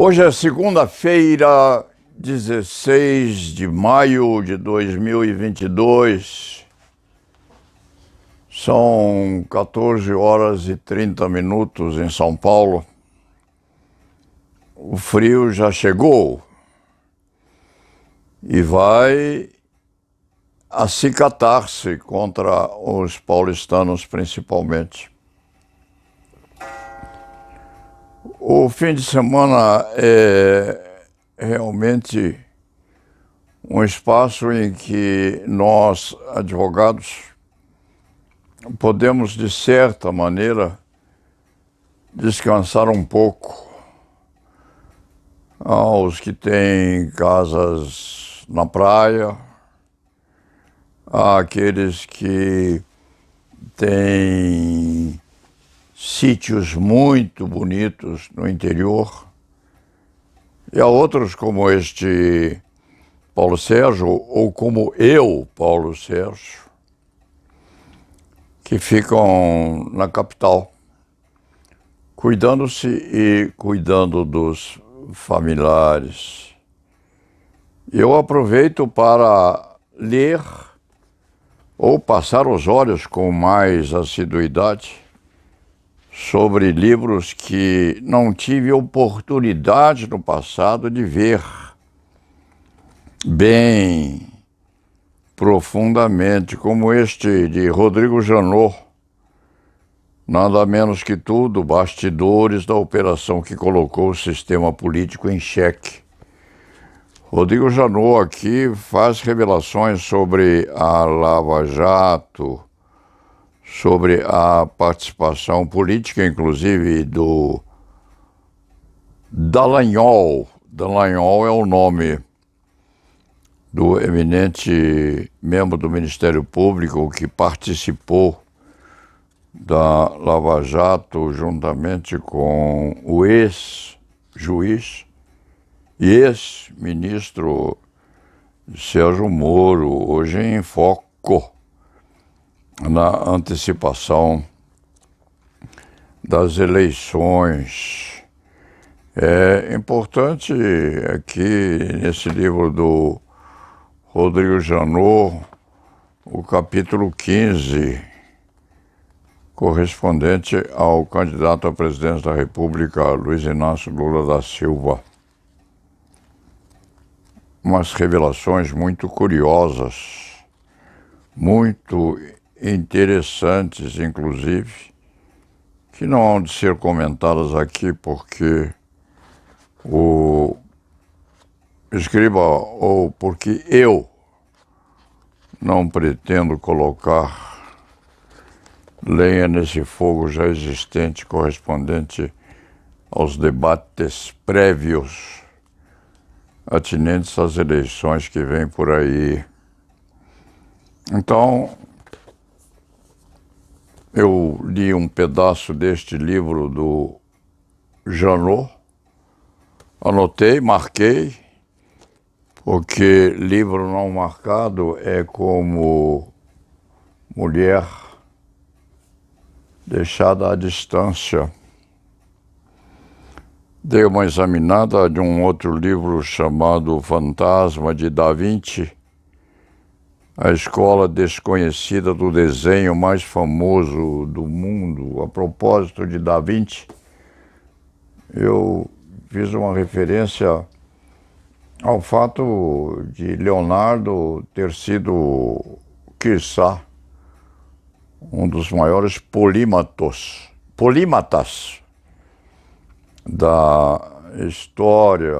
Hoje é segunda-feira, 16 de maio de 2022. São 14 horas e 30 minutos em São Paulo. O frio já chegou e vai acicatar-se contra os paulistanos principalmente. O fim de semana é realmente um espaço em que nós, advogados, podemos, de certa maneira, descansar um pouco. Aos que têm casas na praia, àqueles que têm sítios muito bonitos no interior, e a outros como este Paulo Sérgio, ou como eu, Paulo Sérgio, que ficam na capital, cuidando-se e cuidando dos familiares. Eu aproveito para ler ou passar os olhos com mais assiduidade sobre livros que não tive oportunidade no passado de ver bem profundamente, como este de Rodrigo Janot, nada menos que tudo, bastidores da operação que colocou o sistema político em xeque. Rodrigo Janot aqui faz revelações sobre a Lava Jato, sobre a participação política, inclusive, do Dallagnol. Dallagnol é o nome do eminente membro do Ministério Público que participou da Lava Jato juntamente com o ex-juiz e ex-ministro Sérgio Moro, hoje em foco na antecipação das eleições. É importante aqui nesse livro do Rodrigo Janot, o capítulo 15, correspondente ao candidato à presidência da República, Luiz Inácio Lula da Silva. Umas revelações muito curiosas, muito interessantes, inclusive, que não hão de ser comentadas aqui porque o escriba, ou porque eu não pretendo colocar lenha nesse fogo já existente, correspondente aos debates prévios atinentes às eleições que vêm por aí. Então, eu li um pedaço deste livro do Janot, anotei, marquei, porque livro não marcado é como mulher deixada à distância. Dei uma examinada de um outro livro chamado Fantasma de Da Vinci, a escola desconhecida do desenho mais famoso do mundo. A propósito de Da Vinci, eu fiz uma referência ao fato de Leonardo ter sido, quiçá, um dos maiores polímatas da história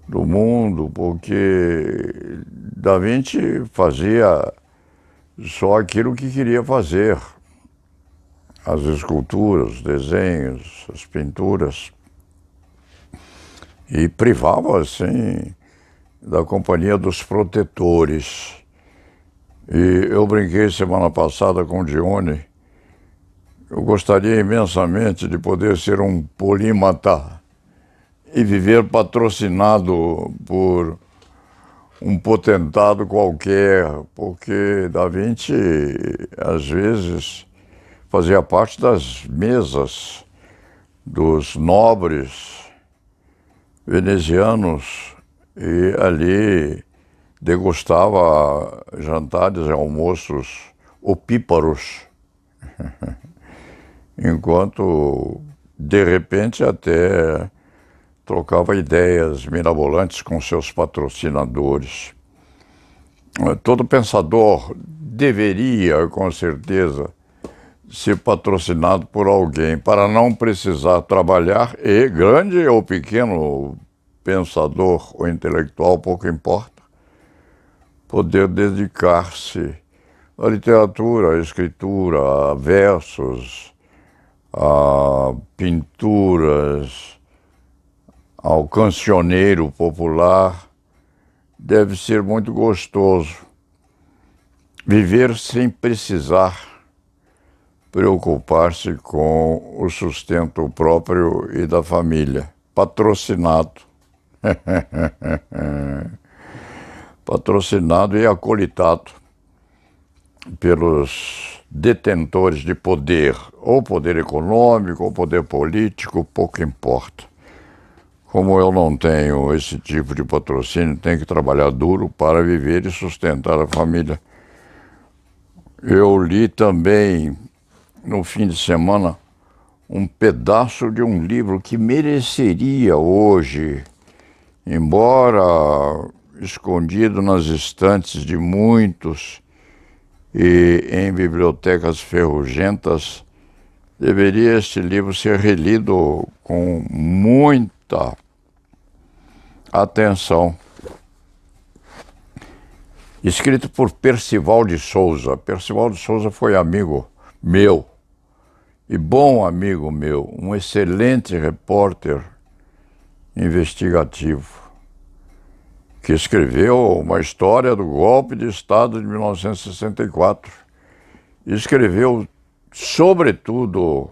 do mundo, porque Da Vinci fazia só aquilo que queria fazer. As esculturas, os desenhos, as pinturas. E privava, assim, da companhia dos protetores. E eu brinquei semana passada com o Dione. Eu gostaria imensamente de poder ser um polímata e viver patrocinado por um potentado qualquer, porque Da Vinci, às vezes, fazia parte das mesas dos nobres venezianos e ali degustava jantares e almoços opíparos, enquanto de repente até trocava ideias mirabolantes com seus patrocinadores. Todo pensador deveria, com certeza, ser patrocinado por alguém para não precisar trabalhar, e grande ou pequeno pensador ou intelectual, pouco importa, poder dedicar-se à literatura, à escritura, a versos, a pinturas, ao cancioneiro popular. Deve ser muito gostoso viver sem precisar preocupar-se com o sustento próprio e da família. Patrocinado. Patrocinado e acolitado pelos detentores de poder, ou poder econômico, ou poder político, pouco importa. Como eu não tenho esse tipo de patrocínio, tenho que trabalhar duro para viver e sustentar a família. Eu li também, no fim de semana, um pedaço de um livro que mereceria hoje, embora escondido nas estantes de muitos e em bibliotecas ferrugentas, deveria este livro ser relido com muita atenção. Escrito por Percival de Souza. Percival de Souza foi amigo meu, e bom amigo meu, um excelente repórter investigativo, que escreveu uma história do golpe de Estado de 1964. Escreveu, sobretudo,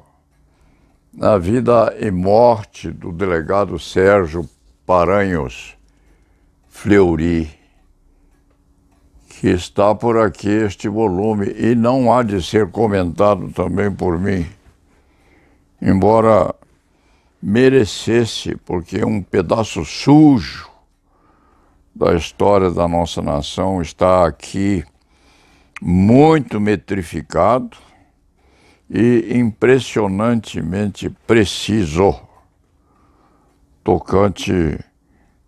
a vida e morte do delegado Sérgio Paranhos Fleury, que está por aqui este volume, e não há de ser comentado também por mim, embora merecesse, porque é um pedaço sujo da história da nossa nação está aqui muito metrificado e impressionantemente preciso, tocante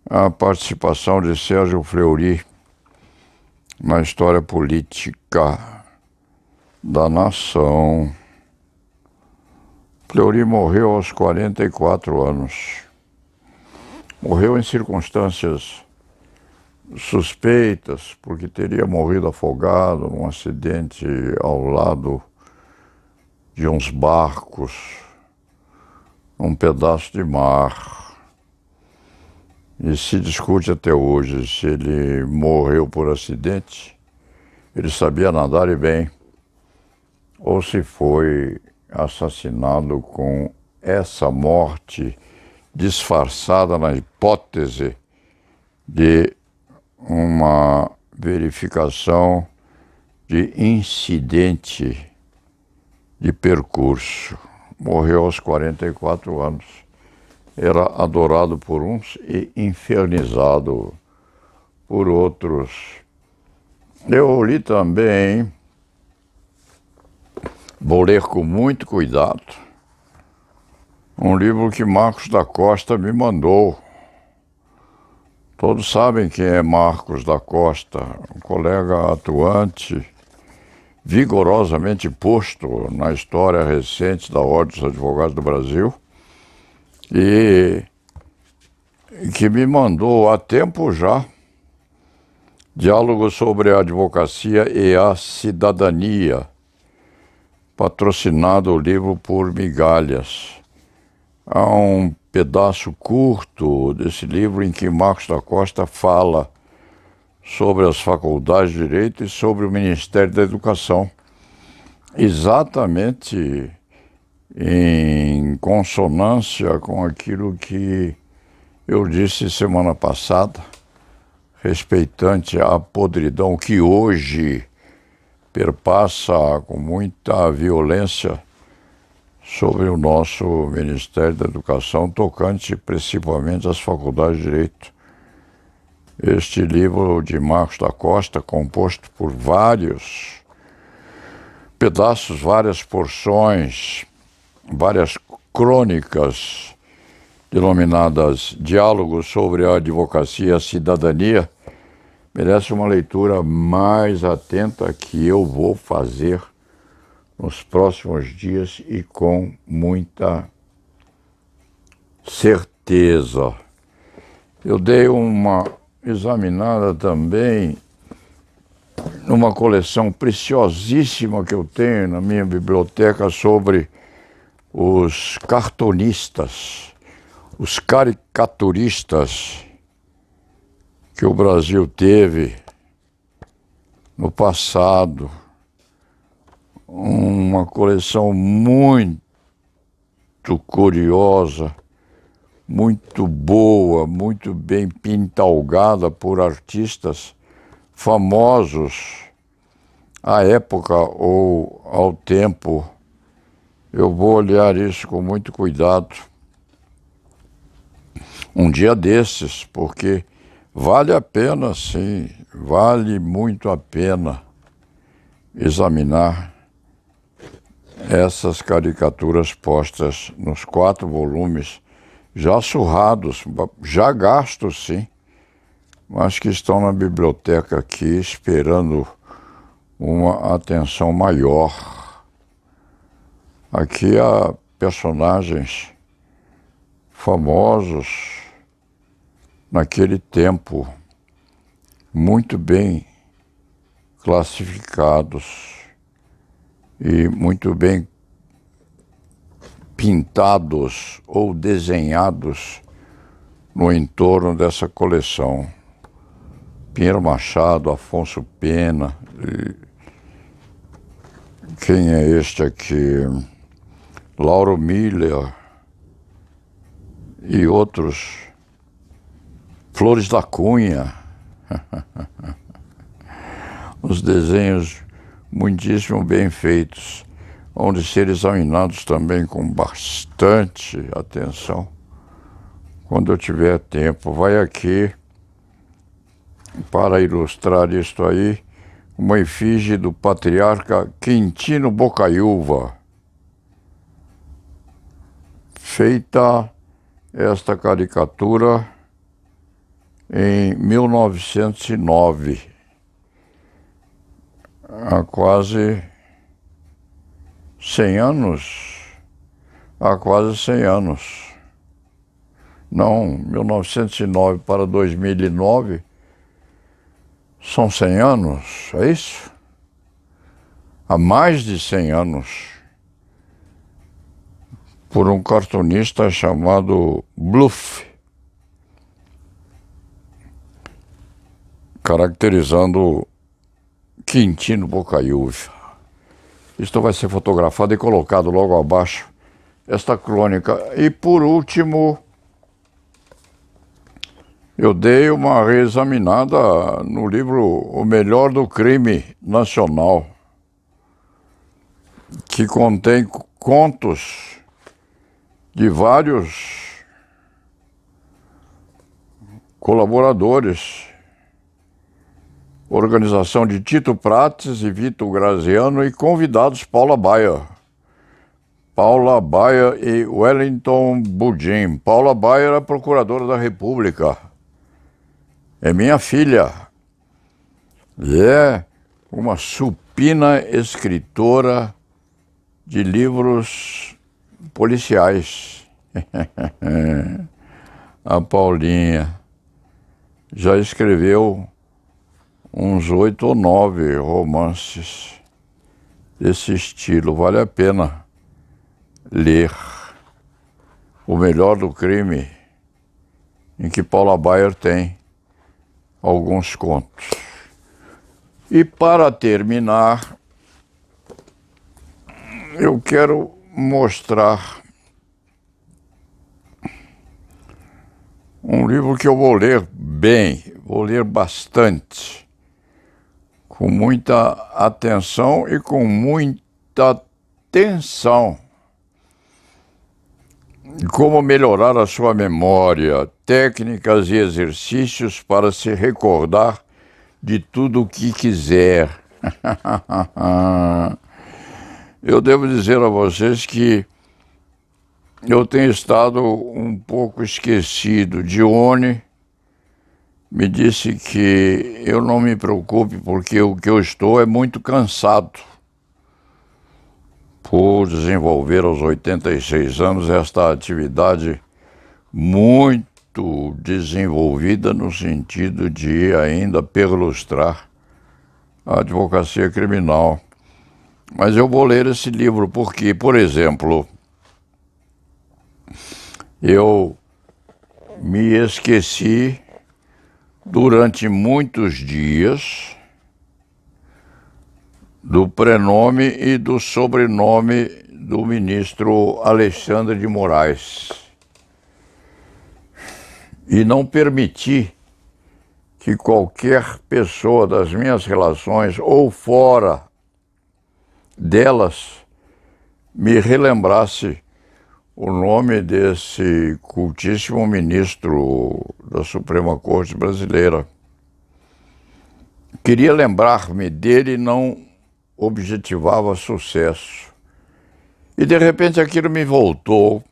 à participação de Sérgio Fleury na história política da nação. Fleury morreu aos 44 anos. Morreu em circunstâncias suspeitas, porque teria morrido afogado num acidente ao lado de uns barcos, num pedaço de mar. E se discute até hoje se ele morreu por acidente, ele sabia nadar e bem, ou se foi assassinado com essa morte disfarçada na hipótese de uma verificação de incidente de percurso. Morreu aos 44 anos. Era adorado por uns e infernizado por outros. Eu li também, vou ler com muito cuidado, um livro que Marcos da Costa me mandou. Todos sabem quem é Marcos da Costa, um colega atuante, vigorosamente posto na história recente da Ordem dos Advogados do Brasil, e que me mandou há tempo já diálogo sobre a advocacia e a cidadania, patrocinado o livro por migalhas. Há um pedaço curto desse livro em que Marcos da Costa fala sobre as faculdades de Direito e sobre o Ministério da Educação, exatamente em consonância com aquilo que eu disse semana passada, respeitante à podridão que hoje perpassa com muita violência sobre o nosso Ministério da Educação, tocante principalmente às faculdades de Direito. Este livro de Marcos da Costa, composto por vários pedaços, várias porções, várias crônicas, denominadas Diálogos sobre a Advocacia e a Cidadania, merece uma leitura mais atenta que eu vou fazer nos próximos dias e com muita certeza. Eu dei uma examinada também numa coleção preciosíssima que eu tenho na minha biblioteca sobre os cartunistas, os caricaturistas que o Brasil teve no passado. Uma coleção muito curiosa, muito boa, muito bem pintalgada por artistas famosos à época ou ao tempo. Eu vou olhar isso com muito cuidado um dia desses, porque vale a pena, sim, vale muito a pena examinar essas caricaturas postas nos 4 volumes, já surrados, já gastos, sim, mas que estão na biblioteca aqui esperando uma atenção maior. Aqui há personagens famosos naquele tempo, muito bem classificados e muito bem pintados ou desenhados no entorno dessa coleção. Pinheiro Machado, Afonso Pena, quem é este aqui? Lauro Miller e outros, Flores da Cunha. Os desenhos muitíssimo bem feitos, vão de ser examinados também com bastante atenção. Quando eu tiver tempo, vai aqui, para ilustrar isto aí, uma efígie do patriarca Quintino Bocaiúva. Feita esta caricatura em 1909, há quase 100 anos, não, 1909 para 2009, são 100 anos, é isso? Há mais de 100 anos, por um cartunista chamado Bluff, caracterizando Quintino Bocaiúva. Isto vai ser fotografado e colocado logo abaixo, esta crônica. E por último, eu dei uma reexaminada no livro O Melhor do Crime Nacional, que contém contos de vários colaboradores, organização de Tito Prates e Vitor Graziano, e convidados Paula Baia e Wellington Budin. Paula Baia era procuradora da República, é minha filha, e é uma supina escritora de livros policiais. A Paulinha já escreveu uns 8 ou 9 romances desse estilo. Vale a pena ler O Melhor do Crime, em que Paula Bayer tem alguns contos. E para terminar, eu quero mostrar um livro que eu vou ler bem, vou ler bastante, com muita atenção e com muita tensão. Como melhorar a sua memória, técnicas e exercícios para se recordar de tudo o que quiser. Eu devo dizer a vocês que eu tenho estado um pouco esquecido. Dione me disse que eu não me preocupe porque o que eu estou é muito cansado por desenvolver aos 86 anos esta atividade muito desenvolvida no sentido de ainda perlustrar a advocacia criminal. Mas eu vou ler esse livro porque, por exemplo, eu me esqueci durante muitos dias do prenome e do sobrenome do ministro Alexandre de Moraes. E não permiti que qualquer pessoa das minhas relações ou fora delas me relembrasse o nome desse cultíssimo ministro da Suprema Corte Brasileira. Queria lembrar-me dele e não objetivava sucesso. E de repente aquilo me voltou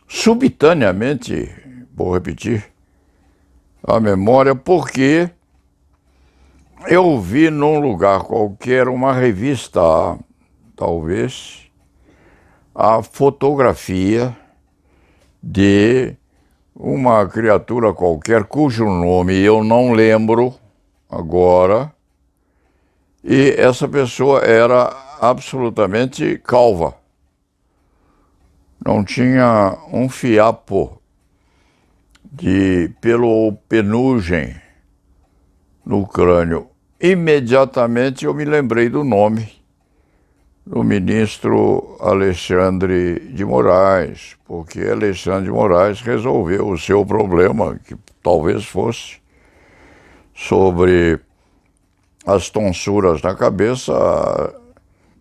subitaneamente, vou repetir, à memória, porque eu vi num lugar qualquer uma revista, talvez, a fotografia de uma criatura qualquer cujo nome eu não lembro agora, e essa pessoa era absolutamente calva. Não tinha um fiapo de pelo ou penugem no crânio. Imediatamente eu me lembrei do nome do ministro Alexandre de Moraes, porque Alexandre de Moraes resolveu o seu problema, que talvez fosse sobre as tonsuras na cabeça,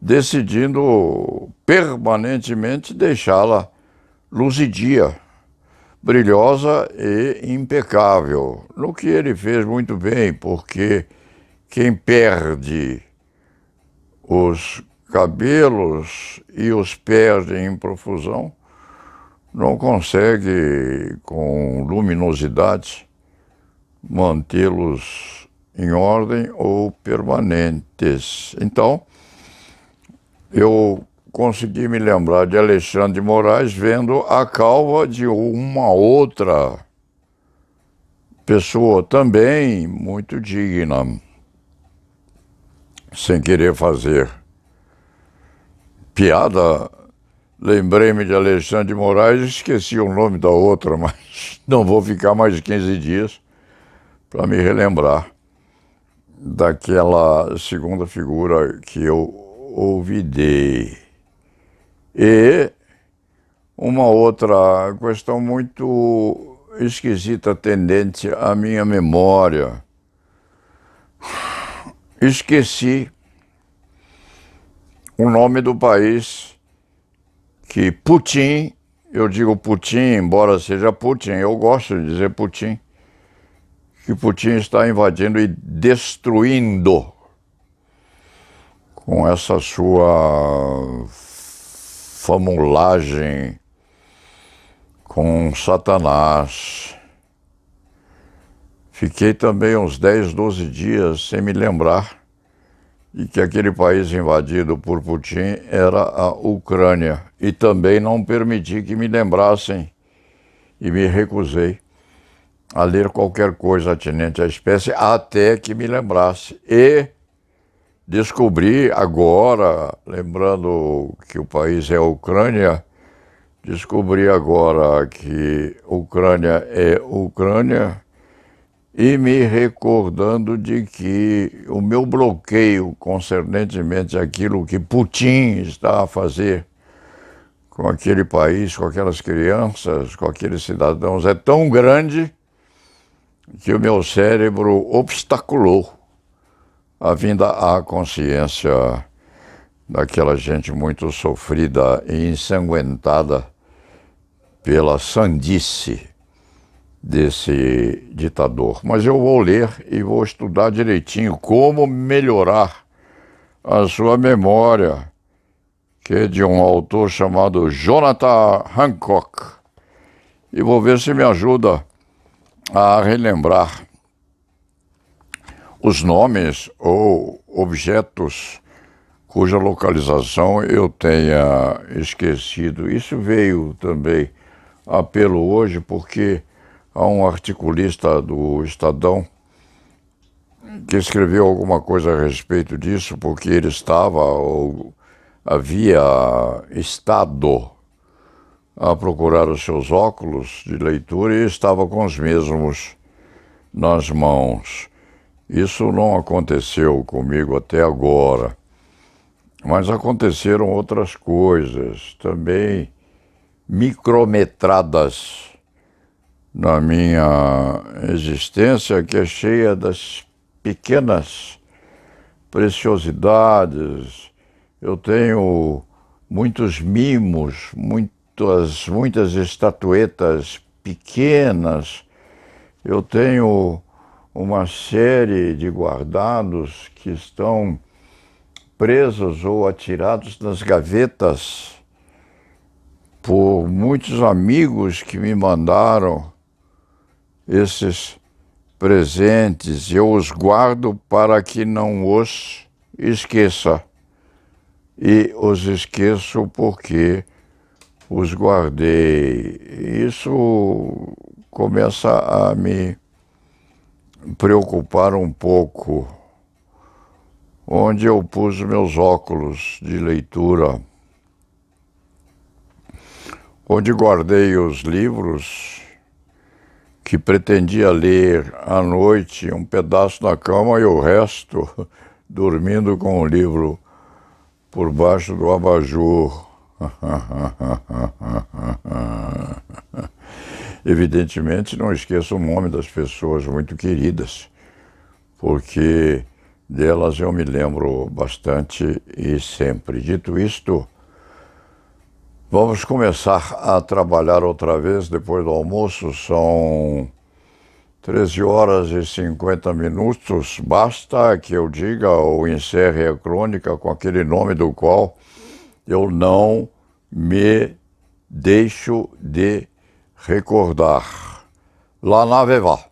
decidindo permanentemente deixá-la luzidia, brilhosa e impecável. No que ele fez muito bem, porque quem perde os cabelos e os perde em profusão não consegue, com luminosidade, mantê-los em ordem ou permanentes. Então, eu consegui me lembrar de Alexandre de Moraes vendo a calva de uma outra pessoa também muito digna, sem querer fazer piada. Lembrei-me de Alexandre de Moraes e esqueci o nome da outra, mas não vou ficar mais de 15 dias para me relembrar daquela segunda figura que eu olvidei. E uma outra questão muito esquisita tendente à minha memória. Esqueci o nome do país que Putin, eu digo Putin, embora seja Putin, eu gosto de dizer Putin, que Putin está invadindo e destruindo com essa sua famulagem com Satanás. Fiquei também uns 10, 12 dias sem me lembrar de que aquele país invadido por Putin era a Ucrânia. E também não permiti que me lembrassem e me recusei a ler qualquer coisa atinente à espécie até que me lembrasse. E descobri agora, lembrando que o país é a Ucrânia, descobri agora que Ucrânia é Ucrânia e me recordando de que o meu bloqueio concernentemente àquilo que Putin está a fazer com aquele país, com aquelas crianças, com aqueles cidadãos, é tão grande que o meu cérebro obstaculou a vinda à consciência daquela gente muito sofrida e ensanguentada pela sandice desse ditador. Mas eu vou ler e vou estudar direitinho como melhorar a sua memória, que é de um autor chamado Jonathan Hancock, e vou ver se me ajuda a relembrar os nomes ou objetos cuja localização eu tenha esquecido. Isso veio também a pelo hoje, porque há um articulista do Estadão que escreveu alguma coisa a respeito disso, porque ele estava ou havia estado a procurar os seus óculos de leitura e estava com os mesmos nas mãos. Isso não aconteceu comigo até agora, mas aconteceram outras coisas também micrometradas na minha existência, que é cheia das pequenas preciosidades. Eu tenho muitos mimos, muitas estatuetas pequenas. Eu tenho uma série de guardados que estão presos ou atirados nas gavetas por muitos amigos que me mandaram esses presentes. Eu os guardo para que não os esqueça. E os esqueço porque os guardei. Isso começa a me preocupar um pouco. Onde eu pus meus óculos de leitura? Onde guardei os livros que pretendia ler à noite, um pedaço na cama e o resto dormindo com o livro por baixo do abajur. Evidentemente, não esqueço o nome das pessoas muito queridas, porque delas eu me lembro bastante e sempre. Dito isto, vamos começar a trabalhar outra vez depois do almoço. São 13h50. Basta que eu diga ou encerre a crônica com aquele nome do qual eu não me deixo de recordar. La Nave Va.